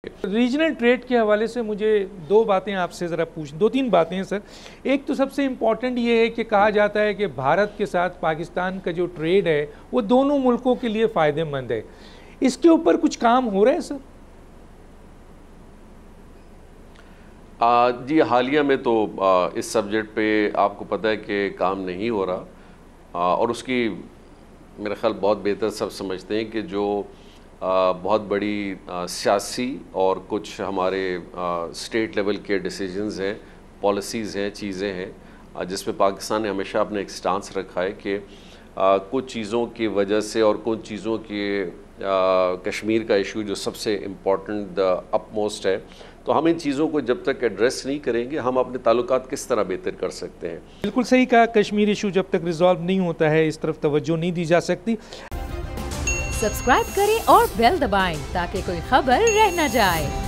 Regional trade के हवाले से मुझे दो बातें आपसे ज़रा दो तीन बातें हैं सर। एक तो सबसे इम्पॉर्टेंट ये है कि कहा जाता है कि भारत के साथ पाकिस्तान का जो ट्रेड है वो दोनों मुल्कों के लिए फ़ायदेमंद है। इसके ऊपर कुछ काम हो रहा है सर? जी हालिया में तो इस सब्जेक्ट पे आपको पता है कि काम नहीं हो रहा, और उसकी मेरा ख़्याल बहुत बेहतर सब समझते हैं कि जो बहुत बड़ी सियासी और कुछ हमारे स्टेट लेवल के डिसीजंस हैं, पॉलिसीज़ हैं, चीज़ें हैं जिसमें पाकिस्तान ने हमेशा अपने एक स्टांस रखा है कि कुछ चीज़ों की वजह से और कुछ चीज़ों के कश्मीर का इशू जो सबसे इम्पॉर्टेंट अपमोस्ट है, तो हम इन चीज़ों को जब तक एड्रेस नहीं करेंगे हम अपने ताल्लुकात किस तरह बेहतर कर सकते हैं। बिल्कुल सही कहा, कश्मीर इशू जब तक रिजॉल्व नहीं होता है इस तरफ तवज्जो नहीं दी जा सकती। सब्सक्राइब करें और बेल दबाएं ताकि कोई खबर रह न जाए।